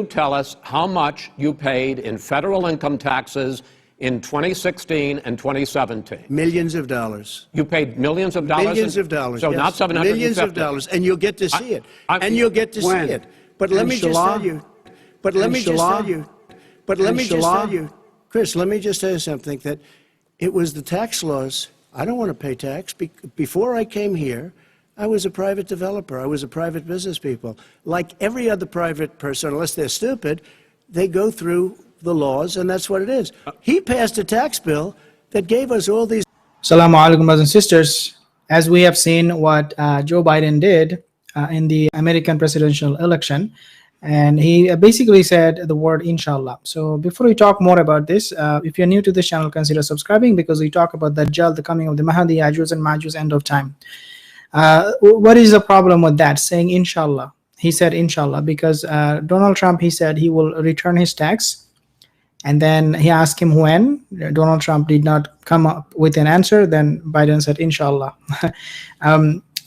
you tell us how much you paid in federal income taxes in 2016 and 2017? Millions of dollars. You paid millions of dollars? Millions of dollars, So yes. not 750? Millions of dollars, and you'll get to see it. And you'll get to see it. But let me just tell you, Chris, let me just tell you something, that it was the tax laws. I don't want to pay tax. Before I came here, I was a private developer. I was a private business people. Like every other private person, unless they're stupid, they go through the laws, and that's what it is. He passed a tax bill that gave us all these. Assalamu alaikum, brothers and sisters. As we have seen what Joe Biden did in the American presidential election, and he basically said the word inshallah. So before we talk more about this, if you're new to this channel, consider subscribing, because we talk about Dajjal, the coming of the Mahdi, Ya'juj and Ma'juj, end of time. What is the problem with that, saying inshallah? He said inshallah because Donald Trump, he said he will return his tax, and then he asked him when. Donald Trump did not come up with an answer. Then Biden said inshallah.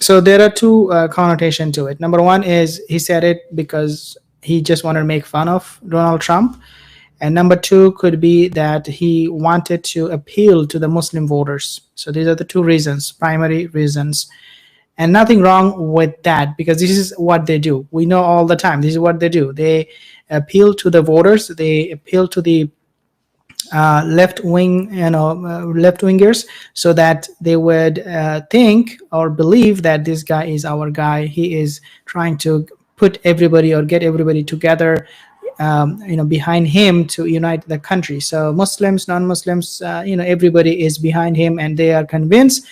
So there are two connotations to it. Number one is he said it because he just wanted to make fun of Donald Trump, and number two could be that he wanted to appeal to the Muslim voters. So these are the two reasons, primary reasons. And nothing wrong with that, because this is what they do. We know all the time. This is what they do. They appeal to the voters. They appeal to the left-wingers, so that they would think or believe that this guy is our guy. He is trying to put everybody or get everybody together, behind him to unite the country. So Muslims, non-Muslims, everybody is behind him, and they are convinced.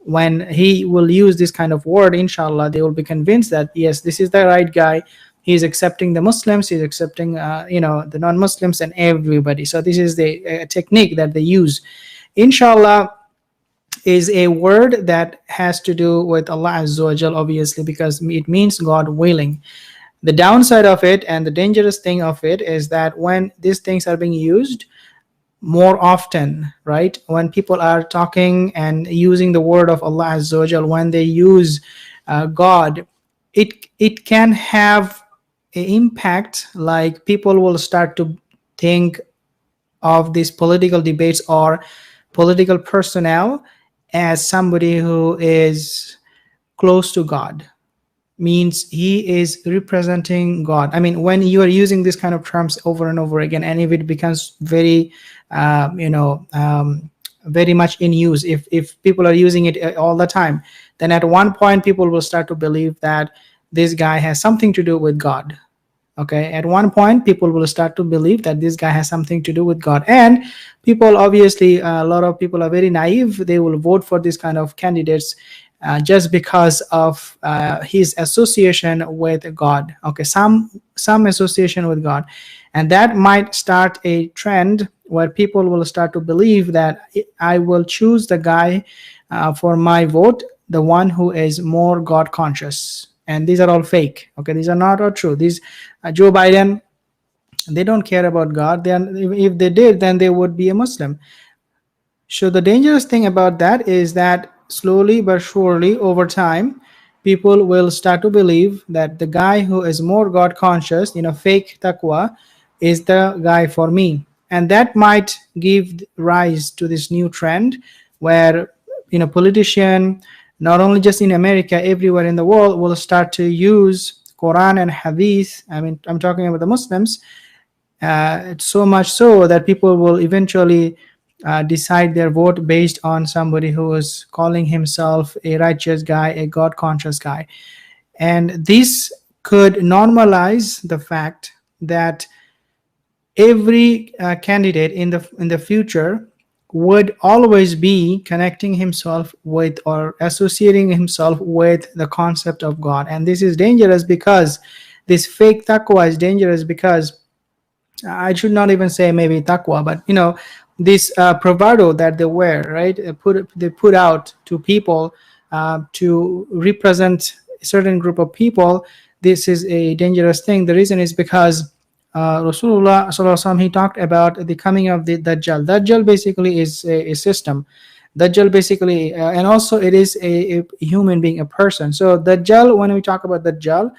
When he will use this kind of word, inshallah, they will be convinced that yes, this is the right guy. He's accepting the Muslims, he's accepting the non-Muslims and everybody. So this is the technique that they use. Inshallah is a word that has to do with Allah Azza wa Jal, obviously, because it means God willing. The downside of it and the dangerous thing of it is that when these things are being used more often, right? When people are talking and using the word of Allah Azza wa Jal, when they use God, it can have an impact. Like people will start to think of these political debates or political personnel as somebody who is close to God, means he is representing God. I mean, when you are using this kind of terms over and over again, and if it becomes very very much in use, if people are using it all the time, then at one point people will start to believe that this guy has something to do with God. Okay, at one point people will start to believe that this guy has something to do with God. And people, obviously, a lot of people are very naive. They will vote for this kind of candidates just because of his association with God. Okay, some association with God, and that might start a trend where people will start to believe that I will choose the guy for my vote, the one who is more God conscious. And these are all fake. Okay, these are not all true. These Joe Biden, they don't care about God. If they did, then they would be a Muslim. So the dangerous thing about that is that slowly but surely over time, people will start to believe that the guy who is more God conscious, fake Taqwa, is the guy for me. And that might give rise to this new trend where politicians, not only just in America, everywhere in the world, will start to use Quran and Hadith. I mean, I'm talking about the Muslims. It's so much so that people will eventually decide their vote based on somebody who is calling himself a righteous guy, a God conscious guy. And this could normalize the fact that every candidate in the future would always be connecting himself with or associating himself with the concept of God. And this is dangerous, because this fake taqwa is dangerous, because I should not even say maybe taqwa, but this bravado that they wear, right? They put out to people to represent a certain group of people. This is a dangerous thing. The reason is because Rasulullah sallallahu alaihi wasallam, he talked about the coming of the Dajjal. Dajjal basically is a system. Dajjal basically, and also it is a human being, a person. So Dajjal, when we talk about Dajjal,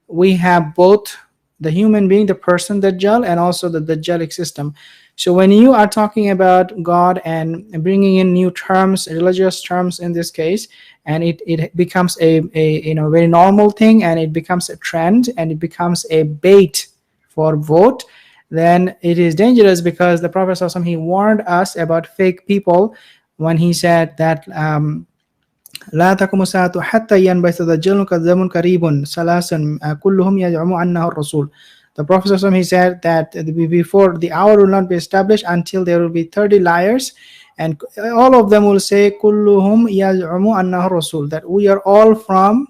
we have both the human being, the person Dajjal, and also the Dajjalic system. So when you are talking about God and bringing in new terms, religious terms in this case, and it becomes a very normal thing, and it becomes a trend, and it becomes a bait for vote, then it is dangerous, because the Prophet ﷺ, he warned us about fake people when he said that لا تقوم الساعة حتى ينبث دجال كذاب قريب ثلاث كلهم يزعم أنه الرسول. The Prophet ﷺ, he said that before the hour will not be established until there will be 30 liars, and all of them will say كلهم يزعم أنه الرسول, that we are all from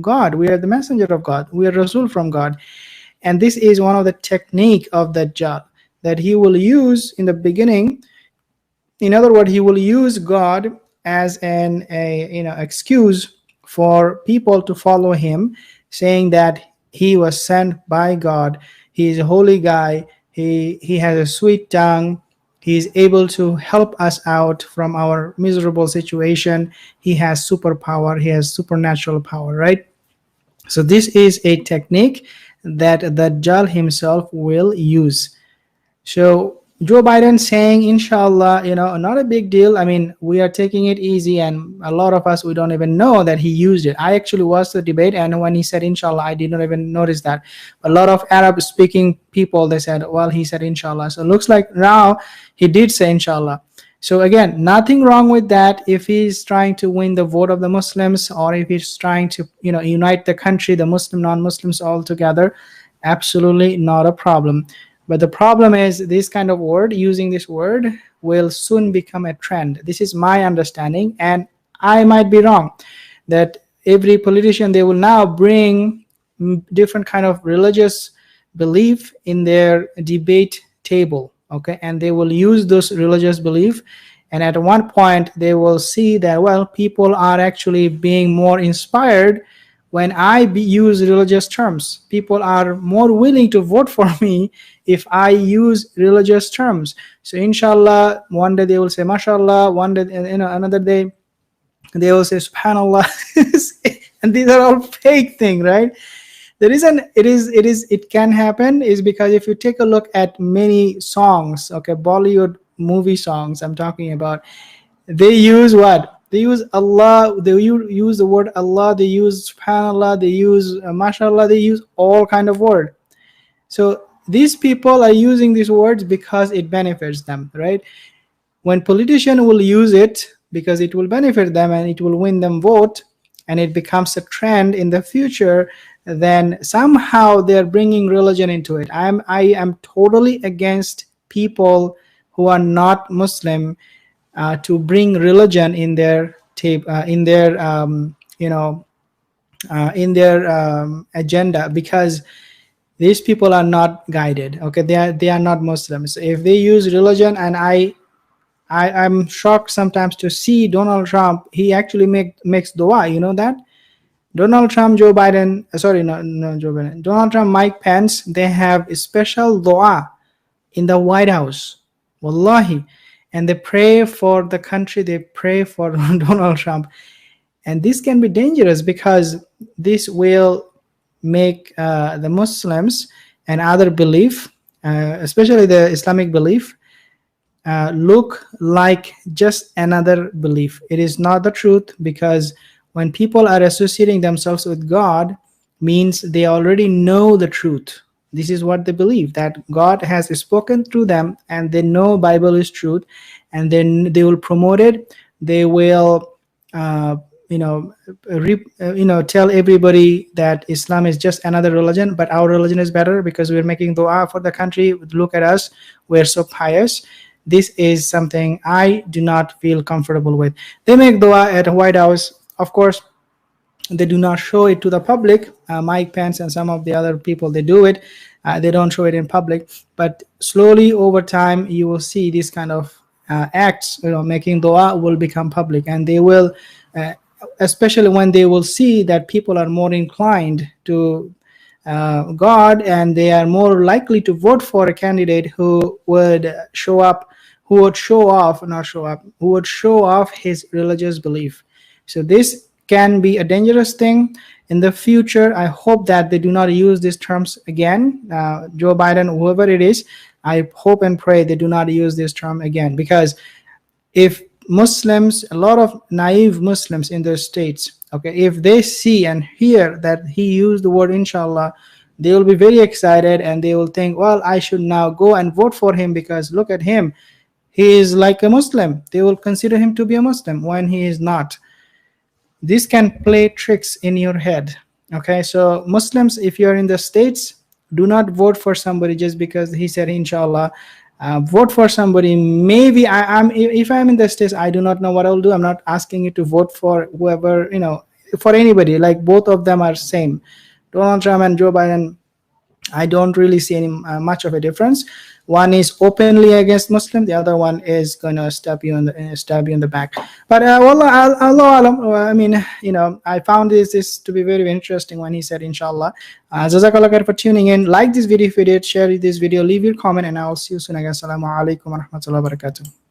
God, we are the messenger of God, we are Rasul from God. And this is one of the technique of Dajjal that he will use in the beginning. In other words, he will use God as an excuse for people to follow him, saying that he was sent by God, he is a holy guy, he has a sweet tongue, he is able to help us out from our miserable situation, he has superpower, he has supernatural power, right? So this is a technique that Dajjal himself will use. So Joe Biden saying, inshallah, not a big deal. I mean, we are taking it easy, and a lot of us, we don't even know that he used it. I actually watched the debate, and when he said inshallah, I did not even notice that. A lot of Arab speaking people, they said, well, he said inshallah. So it looks like now he did say inshallah. So again, nothing wrong with that if he's trying to win the vote of the Muslims, or if he's trying to unite the country, the Muslim, non-Muslims all together. Absolutely not a problem. But the problem is this kind of word, using this word, will soon become a trend. This is my understanding, and I might be wrong, that every politician, they will now bring different kind of religious belief in their debate table, okay, and they will use those religious belief, and at one point they will see that, well, people are actually being more inspired when I use religious terms. People are more willing to vote for me if I use religious terms. So inshallah, one day they will say mashallah, one day, another day they will say subhanallah. And these are all fake things, right? The reason it can happen is because if you take a look at many songs, okay, Bollywood movie songs I'm talking about, they use what? They use Allah, they use the word Allah, they use subhanallah, they use mashallah, they use all kind of word. So these people are using these words because it benefits them, right? When politicians will use it because it will benefit them and it will win them vote, and it becomes a trend in the future, then somehow they're bringing religion into it. I am totally against people who are not Muslim to bring religion in their agenda, because these people are not guided. Okay, they are not Muslims. If they use religion, and I'm shocked sometimes to see Donald Trump. He actually makes dua. You know that Donald Trump, Joe Biden, no Joe Biden, Donald Trump, Mike Pence, they have a special dua in the White House. Wallahi. And they pray for the country, they pray for Donald Trump. And this can be dangerous, because this will make the Muslims and other belief, especially the Islamic belief, look like just another belief. It is not the truth, because when people are associating themselves with God, means they already know the truth. This is what they believe, that God has spoken through them, and they know Bible is truth, and then they will promote it. They will tell everybody that Islam is just another religion, but our religion is better because we're making dua for the country. Look at us, we're so pious. This is something I do not feel comfortable with. They make dua at the White House. Of course, they do not show it to the public. Mike Pence and some of the other people, they do it. They don't show it in public. But slowly over time, you will see these kind of acts, making dua will become public. And they will, especially when they will see that people are more inclined to God, and they are more likely to vote for a candidate who would show off his religious belief. So this can be a dangerous thing, in the future, I hope that they do not use these terms again. Joe Biden, whoever it is, I hope and pray they do not use this term again, because if Muslims, a lot of naive Muslims in their states, okay, if they see and hear that he used the word inshallah, they will be very excited and they will think, well, I should now go and vote for him because look at him, he is like a Muslim. They will consider him to be a Muslim when he is not. This can play tricks in your head. Okay, so Muslims, if you're in the States, do not vote for somebody just because he said inshallah. Vote for somebody. Maybe if I'm in the States, I do not know what I'll do. I'm not asking you to vote for whoever, for anybody. Like, both of them are same. Donald Trump and Joe Biden, I don't really see any much of a difference. One is openly against Muslim, the other one is gonna stab you in the back. But Allah, I mean, I found this to be very, very interesting when he said inshallah. Jazakallah khair for tuning in. Like this video if you did, share this video, leave your comment, and I will see you soon again. Assalamu alaikum wa rahmatullahi wa barakatuh.